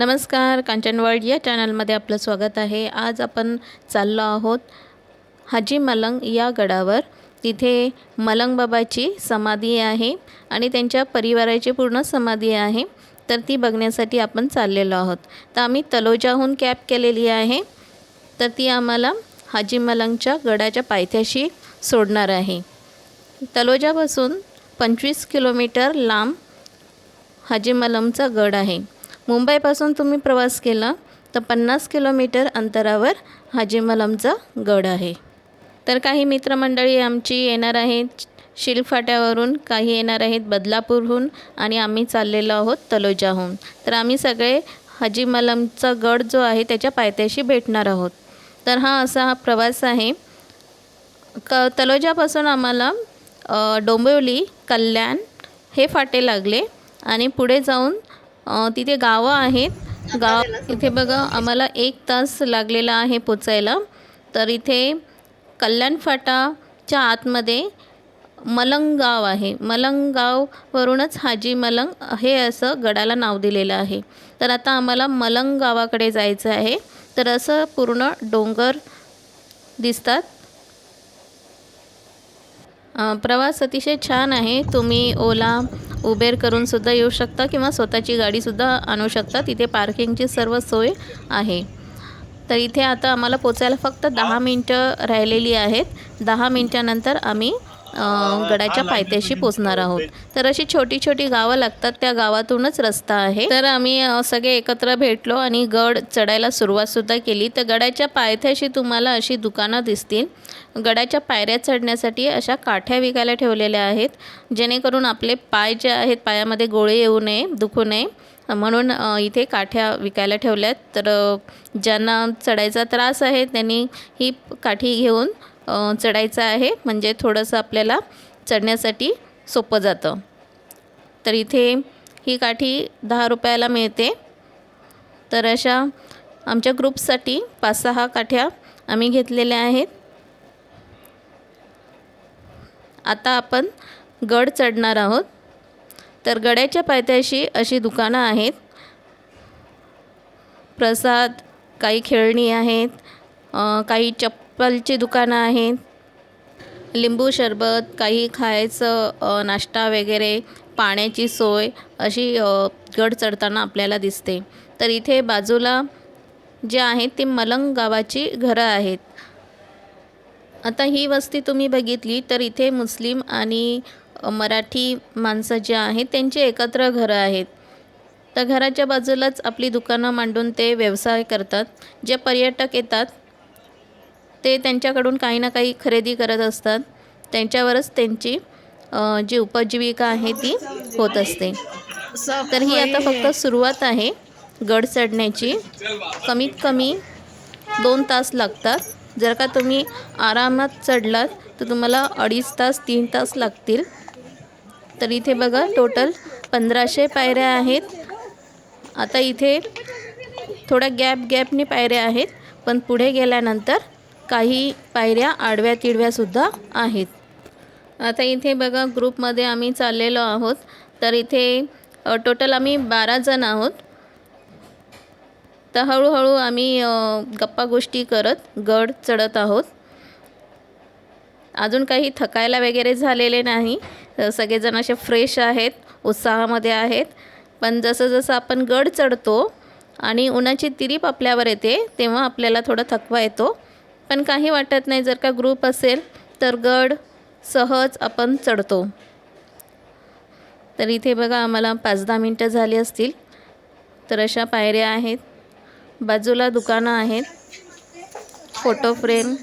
नमस्कार, कांचन वर्ल्ड या चॅनलमध्ये आपलं स्वागत आहे। आज आपण चाललो आहोत हाजी मलंग या गडावर। तिथे मलंग बाबाची समाधी आहे आणि त्यांच्या परिवाराची पूर्ण समाधी आहे, तर ती बघण्यासाठी आपण चाललेलो आहोत। तर आम्ही तलोजाहून कॅब केलेली आहे, तर ती आम्हाला हाजी मलंगच्या गडाच्या पायथ्याशी सोडणार आहे। तलोजापासून 25 किलोमीटर लांब हाजी मलंगचा गड आहे। मुंबईपासून तुम्ही प्रवास केला तर 50 किलोमीटर अंतरावर हाजी मलंगचा गड आहे। तर काही मित्रमंडळी आमची येणार आहेत शिलफाट्यावरून, काही येणार आहेत बदलापूरहून आणि आम्ही चाललेलो आहोत तलोजाहून। तर आम्ही सगळे हाजी मलंगचा गड जो आहे त्याच्या पायथ्याशी भेटणार आहोत। तर हा प्रवास आहे। तलोजापासून आम्हाला डोंबिवली, कल्याण हे फाटे लागले आणि पुढे जाऊन तिथे गावं आहेत। इथे बघा आम्हाला 1 तास लागलेला आहे पोचायला। तर इथे कल्याण फाटाच्या आतमध्ये मलंग गाव आहे। मलंग गाववरूनच हाजी मलंग हे असं गडाला नाव दिलेलं आहे। तर आता आम्हाला मलंग गावाकडे जायचं आहे। तर असं पूर्ण डोंगर दिसतात। प्रवास अतिशय छान आहे। तुम्ही ओला, उबेर करून सुद्धा येऊ शकता किंवा स्वतःची गाडीसुद्धा आणू शकता। तिथे पार्किंगची सर्व सोय आहे। तर इथे आता आम्हाला पोचायला फक्त 10 मिनिटं राहिलेली आहेत। 10 मिनिटानंतर आम्ही गडाच्या पायथ्याशी पोचणार आहोत। तर अशी छोटी छोटी गावं लागतात, त्या गावातूनच रस्ता आहे। तर आम्ही सगळे एकत्र भेटलो आणि गड चढायला सुरुवातसुद्धा केली। तर गडाच्या पायथ्याशी तुम्हाला अशी दुकानं दिसतील। गडाच्या पायऱ्या चढण्यासाठी अशा काठ्या विकायला ठेवलेल्या आहेत, जेणेकरून आपले पाय जे आहेत पायामध्ये गोळे येऊ नये, दुखू नये म्हणून इथे काठ्या विकायला ठेवल्यात। तर ज्यांना चढायचा त्रास आहे त्यांनी ही काठी घेऊन चढायचं आहे, म्हणजे थोडंसं आपल्याला चढण्यासाठी सोपं जातं। तर इथे ही काठी 10 रुपयाला मिळते। तर अशा आमच्या ग्रुपसाठी 5-6 काठ्या आम्ही घेतलेल्या आहेत। आता आपण गड चढणार आहोत। तर गडाच्या पायथ्याशी अशी दुकानं आहेत। प्रसाद, काही खेळणी आहेत, काही चप्पलची दुकानं आहेत, लिंबू सरबत, काही खायचं नाश्ता वगैरे, पाण्याची सोय अशी गड चढताना आपल्याला दिसते। तर इथे बाजूला जे आहेत ते मलंग गावाची घरं आहेत। आता ही वस्ती तुम्ही बघितली तर इथे मुस्लिम आणि मराठी माणसं जे आहेत त्यांची एकत्र घरं आहेत। तर घराच्या बाजूलाच आपली दुकानं मांडून ते व्यवसाय करतात। जे पर्यटक येतात ते त्यांच्याकडून काही ना काही खरेदी करत असतात। त्यांच्यावरच त्यांची जी उपजीविका आहे ती होत असते। तर ही आता फक्त सुरुवात आहे गड चढण्याची। कमीत कमी 2 तास लागतात। जर का तुम्ही आरामात चढलात तर तुम्हाला 2.5 तास 3 तास लागतील। तर इथे बघा टोटल 1500 पायऱ्या आहेत। आता इथे थोड्या गॅपनी पायऱ्या आहेत, पण पुढे गेल्यानंतर काही पायऱ्या आडव्या तिडव्यासुद्धा आहेत। आता इथे बघा ग्रुपमध्ये आम्ही चाललेलो आहोत। तर इथे टोटल आम्ही 12 जण आहोत। तर हळूहळू आम्ही गप्पा गोष्टी करत गड चढत आहोत। अजून काही थकायला वगैरे झालेले नाही, सगळेजण असे फ्रेश आहेत, उत्साहामध्ये आहेत। पण जसं जसं आपण गड चढतो आणि उन्हाची तिरीप आपल्यावर येते तेव्हा आपल्याला थोडा थकवा येतो, पण काही वाटत नाही। जर का ग्रुप असेल तर गड सहज आपण चढतो। तर इथे बघा आम्हाला 5-10 मिनटं झाली असतील। तर अशा पायऱ्या आहेत, बाजूला दुकानं आहेत, फोटो फ्रेम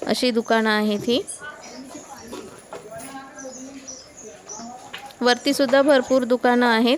अशी दुकानं आहेत ही। वरतीसुद्धा भरपूर दुकानं आहेत।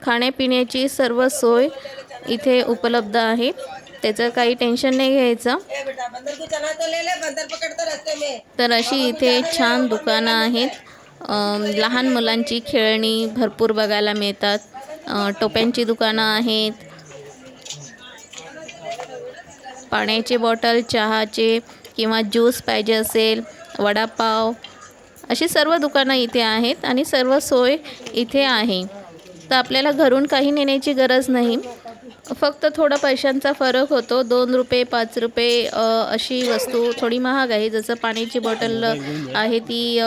खाण्यापिण्याची सर्व सोय इथे उपलब्ध आहे, त्याचं काही टेन्शन नाही घ्यायचं। तर अशी इथे छान दुकानं आहेत। लहान मुलांची खेळणी भरपूर बघायला मिळतात। टोप्यांची दुकानं आहेत, पाण्याची बॉटल, चहाचे किंवा ज्यूस पाहिजे असेल, वडापाव, अशी सर्व दुकानं इथे आहेत आणि सर्व सोय इथे आहे। तर आपल्याला घरून काही नेण्याची गरज नाही, फक्त थोडा पैशांचा फरक होतो. 2 रुपये 5 रुपये अशी वस्तू थोडी महाग आहे. जसं पाण्याची बॉटल आहे ती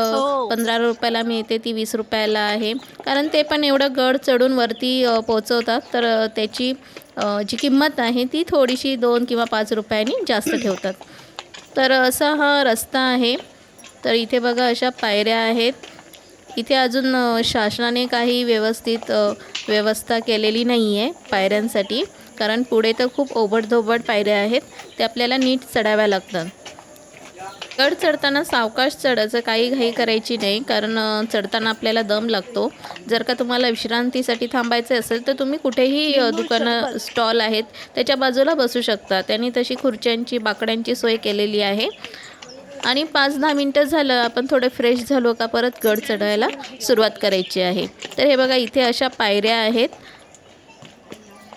15 रुपयाला मिळते, ती 20 रुपयाला आहे. कारण ते पण एवढं गड चढून वरती पोचवतात, तर त्याची जी किंमत आहे ती थोडीशी 2 किंवा 5 रुपयांनी जास्त ठेवतात. तर असा हा रस्ता आहे. तर इथे बघा अशा पायऱ्या आहेत. इथे अजून शासनाने काही व्यवस्थित व्यवस्था केलेली नाही आहे पायऱ्यांसाठी, कारण पुढे तर खूप ओबडधोबड पायऱ्या आहेत, ते आपल्याला नीट चढाव्या लागतात. गड चढताना सावकाश चढायचं, काही घाई करायची नाही, कारण चढताना आपल्याला दम लागतो. जर का तुम्हाला विश्रांतीसाठी थांबायचे असेल तर तुम्ही कुठेही दुकानं स्टॉल आहेत त्याच्या बाजूला बसू शकता. त्यांनी तशी खुर्च्यांची बाकड्यांची सोय केलेली आहे. आणि 5-10 मिनटं झालं आपण थोडे फ्रेश झालो का परत गड चढायला सुरुवात करायची आहे. तर हे बघा इथे अशा पायऱ्या आहेत.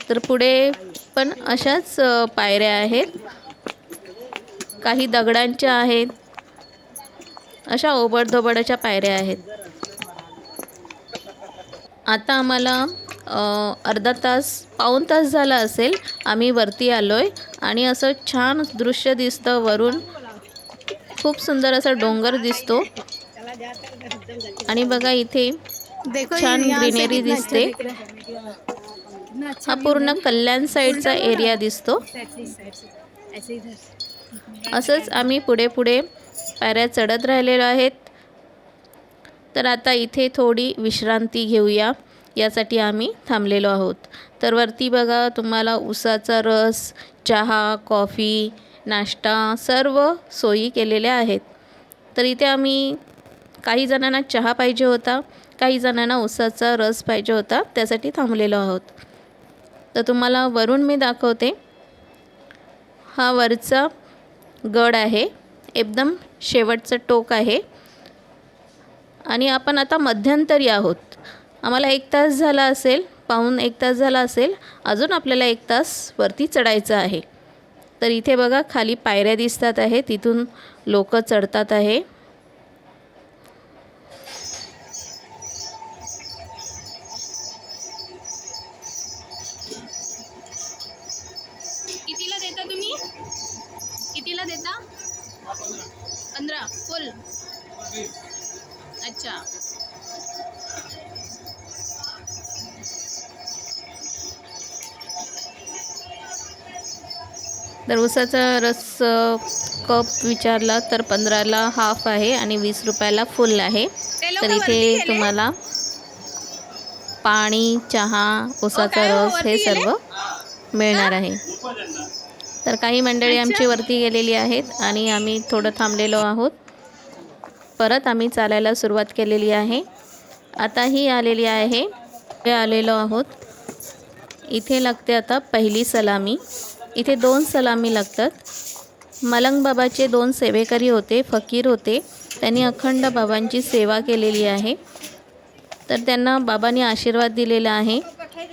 तर पुढे पण अशाच पायऱ्या आहेत, काही दगडांच्या आहेत, अशा ओबडधोबड अशा पायऱ्या आहेत. आता आम्हाला अर्धा तास पाऊण तास झाला असेल आम्ही वरती आलो आहे. आणि असं छान दृश्य दिसतं वरून, खूप सुंदर असा डोंगर दिसतो. आणि बघा इथे छान ग्रीनरी दिसते. हा पूर्ण कल्याण साईडचा एरिया दिसतो. असंच आम्ही पुढे पुढे पायऱ्या चढत राहिलेलो आहेत. तर आता इथे थोडी विश्रांती घेऊया यासाठी आम्ही थांबलेलो आहोत. तर वरती बघा तुम्हाला उसाचा रस, चहा, कॉफी, नाश्ता सर्व सोयी केलेल्या आहेत. तर इथे आम्ही काही जणांना चहा पाहिजे होता, काही जणांना उसाचा रस पाहिजे होता, त्यासाठी थांबलेलो आहोत. तर तुम्हाला वरून मी दाखवते. हा वरचा गड आहे, एकदम शेवटचं टोक आहे. आणि आपण आता मध्यंतरी आहोत. आम्हाला 1 तास झाला असेल, पाऊण 1 तास झाला असेल, अजून आपल्याला 1 तास वरती चढायचं आहे. तर इथे बघा खाली पायऱ्या दिसतात आहे, तिथून लोक चढतात आहे. कितीला देता तुम्ही? कितीला देता? 15 फुल. अच्छा. तर उसाचा रस कप विचारला तर 15ला हाफ आहे आणि 20 रुपयाला फुल आहे. तर इथे तुम्हाला पाणी, चहा, उसाचा रस हे सर्व मिळणार आहे. तर काही मंडळी आमची वरती गेलेली आहेत आणि आम्ही थोडं थांबलेलो आहोत. परत आम्ही चालायला सुरुवात केलेली आहे. आता ही आलेली आहे, हे आलेलो आहोत. इथे लागते आता पहिली सलामी. इथे 2 सलामी लागतात. मलंग बाबाचे 2 सेवेकरी होते, फकीर होते. त्यांनी अखंड बाबांची सेवा केलेली आहे. तर त्यांना बाबांनी आशीर्वाद दिलेला आहे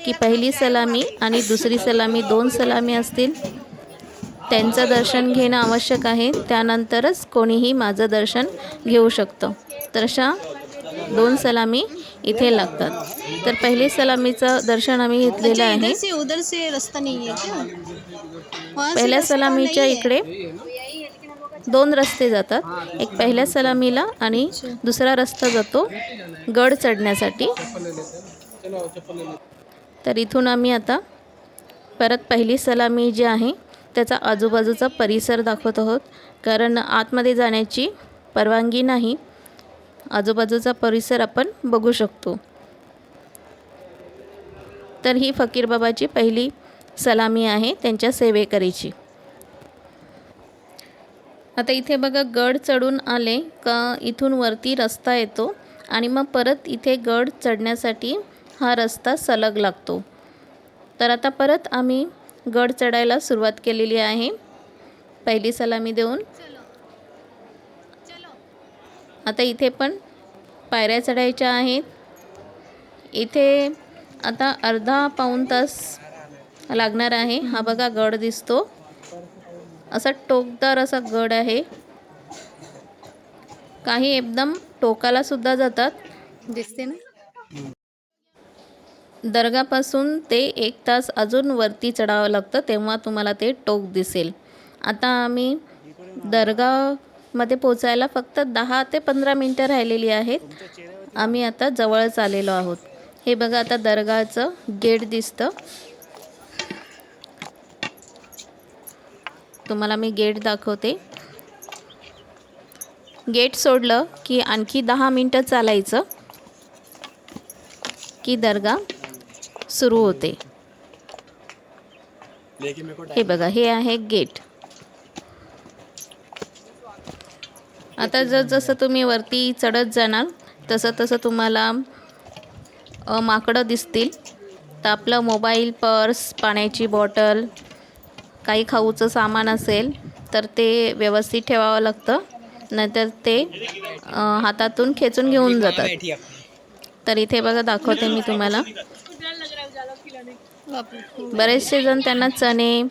की पहिली सलामी आणि दुसरी सलामी 2 सलामी असतील, त्यांचं दर्शन घेणं आवश्यक आहे, त्यानंतरच कोणीही माझं दर्शन घेऊ शकतं. तर अशा 2 सलामी इथे लागतात. तर पहिली सलामीचं दर्शन आम्ही घेतलेलं आहे. उधर से रास्ता नहीं है क्या? पहिल्या सलामीच्या इकडे 2 रस्ते जातात. एक पहिल्या सलामीला आणि दुसरा रस्ता जातो गड चढण्यासाठी. तर इथून आम्ही आता परत पहिली सलामी जी आहे त्याचा आजूबाजूचा परिसर दाखवत आहोत, कारण आतमध्ये जाण्याची परवानगी नाही. आजूबाजूचा परिसर आपण बघू शकतो. तर ही फकीर बाबाची पहिली सलामी आहे त्यांच्या सेवेकरीची. आता इथे बघा गड चढून आले का इथून वरती रस्ता येतो आणि मग परत इथे गड चढण्यासाठी हा रस्ता सलग लागतो. तर आता परत आम्ही गड चढायला सुरुवात केलेली आहे पहिली सलामी देऊन. आता इथे पण पायऱ्या चढायच्या आहेत. इथे आता अर्धा पाऊण तास लागणार आहे. हा बघा गड दिसतो, असा टोकदार असा गड आहे. काही एकदम टोकाला सुद्धा जातात, दिसते ना. दर्गापासून ते 1 तास अजून वरती चढावं लागतं, तेव्हा तुम्हाला ते टोक दिसेल. आता आम्ही दर्गामध्ये पोचायला फक्त 10 ते 15 मिनटं राहिलेली आहेत. आम्ही आता जवळच आलेलो आहोत. हे बघा, आता दर्गाचं गेट दिसतं. तुम्हाला मी गेट दाखवते. गेट सोडलं की आणखी 10 मिनटं चालायचं की दर्गा सुरू होते. हे बघा, हे आहे गेट. आता जसं तुम्ही वरती चढत जाणार तसं तुम्हाला माकडं दिसतील. तर आपलं मोबाईल, पर्स, पाण्याची बॉटल, काही खाऊचं सामान असेल तर ते व्यवस्थित ठेवावं लागतं, नाहीतर ते हातातून खेचून घेऊन जातात. तर इथे बघा, दाखवते मी तुम्हाला. बरेचसे जण त्यांना चणे,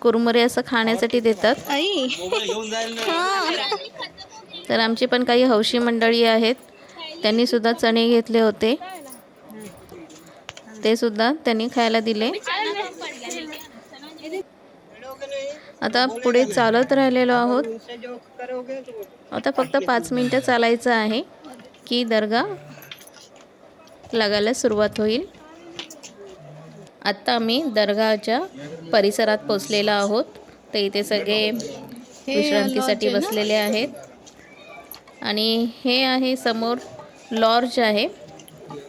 कुरमुरे असं खाण्यासाठी देतात. आई तर आमची पण काही हौशी मंडळी आहेत, त्यांनी सुद्धा चणे घेतले होते, ते सुद्धा त्यांनी खायला दिले. आता पुढे चालत राहिलेलो आहोत. आता फक्त 5 मिनटं चालायचं आहे की दर्गा लागायला सुरुवात होईल. आत्ता आम्ही दर्गाच्या परिसरात पोचलेलो आहोत. तर इथे सगळे विश्रांतीसाठी बसलेले आहेत. आणि हे आहे समोर लॉर्ज आहे.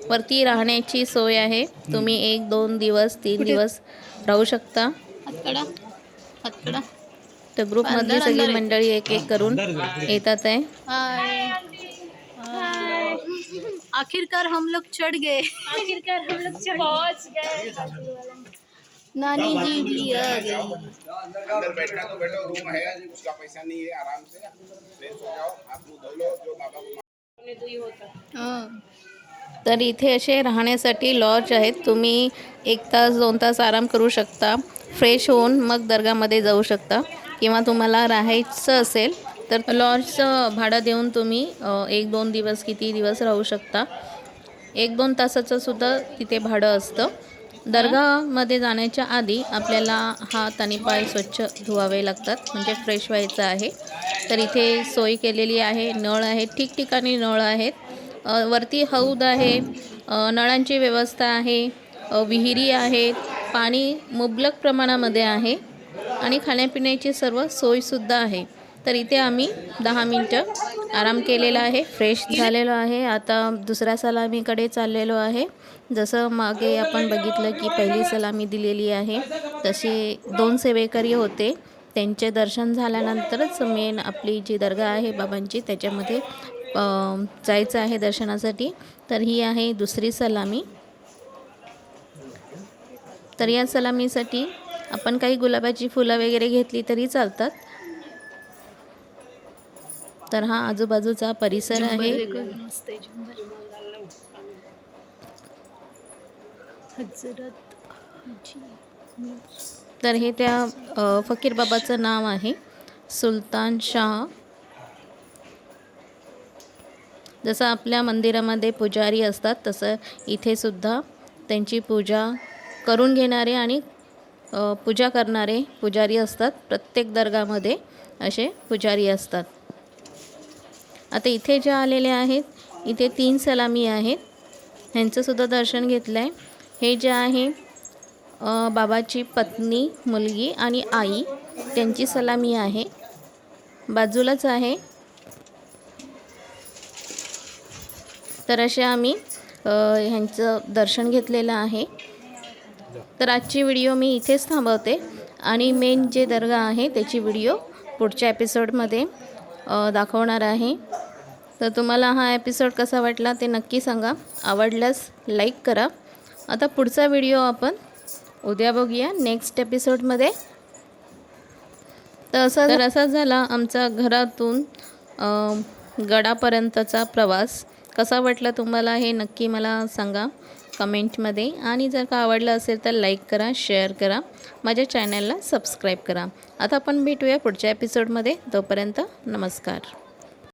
वरती राहण्याची सोय आहे. तुम्ही 1, 2 दिवस, 3 दिवस राहू शकता. तर ग्रुपमधली सगळी मंडळी एक एक करून येतात आहे. आखिरकार हम लोग चढ़ गए। पहुंच गए। नानी जी भी आ गई। अंदर बैठना तो बैठो, रूम है, उसका पैसा नहीं है, आराम से फ्रेश हो जाओ, हाथ मुंह धो लो, जो बाबा को हाँ। तर इथे असे राहण्यासाठी लॉज आहेत. तुम्ही 1 तास 2 तास आराम करू शकता. फ्रेश होऊन मग दर्गामध्ये जाऊ शकता. किंवा तुम्हाला राहायचं असेल तर लॉजचं भाडं देऊन तुम्ही 1-2 दिवस, किती दिवस राहू शकता. 1-2 तासाचं सुद्धा तिथे भाडं असतं. दर्गामध्ये जाण्याच्या आधी आपल्याला हात आणि पाय स्वच्छ धुवावे लागतात, म्हणजे फ्रेश व्हायचं आहे. तर इथे सोय केलेली आहे. नळ आहेत, ठिकठिकाणी नळ आहेत. वरती हौद आहे, नळांची व्यवस्था आहे, विहिरी आहेत, पाणी मुबलक प्रमाणामध्ये आहे आणि खाण्यापिण्याची सर्व सोयसुद्धा आहे. तर इथे आम्ही 10 मिनटं आराम केलेला आहे, फ्रेश झालेलो आहे. आता दुसऱ्या सलामीकडे चाललेलो आहे. जसं मागे आपण बघितलं की पहिली सलामी दिलेली आहे, तसे 2 सेवेकरी होते. त्यांचे दर्शन झाल्यानंतरच मेन आपली जी दर्गा आहे बाबांची, त्याच्यामध्ये जायचं आहे दर्शनासाठी. तर ही आहे दुसरी सलामी. तर या सलामीसाठी आपण काही गुलाबाची फुलं वगैरे घेतली तरी चालतात. तर हा आजूबाजूचा परिसर आहे. तर हे त्या फकीर बाबाचं नाव आहे, सुलतान शाह. जसं आपल्या मंदिरामध्ये पुजारी असतात तसं इथे सुद्धा त्यांची पूजा करून घेणारे आणि पूजा करणारे पुजारी असतात. प्रत्येक दर्गामध्ये असे पुजारी असतात. आता इथे जे आलेले आहेत, इथे 3 सलामी आहेत, ह्यांचंसुद्धा दर्शन घेतलं आहे. हे जे आहे बाबाची पत्नी, मुलगी आणि आई, त्यांची सलामी आहे, बाजूलाच आहे. तर असे आम्ही ह्यांचं दर्शन घेतलेलं आहे. तर आजची व्हिडिओ मी इथेच थांबवते आणि मेन जे दर्गा आहे त्याची व्हिडिओ पुढच्या एपिसोडमध्ये दाखवणार आहे. तर तुम्हाला हा एपिसोड कसा वाटला ते नक्की सांगा. आवडल्यास लाईक करा. आता पुढचा व्हिडिओ आपण उद्या बघूया नेक्स्ट एपिसोडमध्ये. तर असा झाला आमचा घरातून गडापर्यंतचा प्रवास. कसा वाटला तुम्हाला हे नक्की मला सांगा कमेंटमध्ये. आणि जर का आवडलं असेल तर लाईक करा, शेअर करा, माझ्या चॅनलला सबस्क्राईब करा. आता आपण भेटूया पुढच्या एपिसोडमध्ये. तोपर्यंत नमस्कार.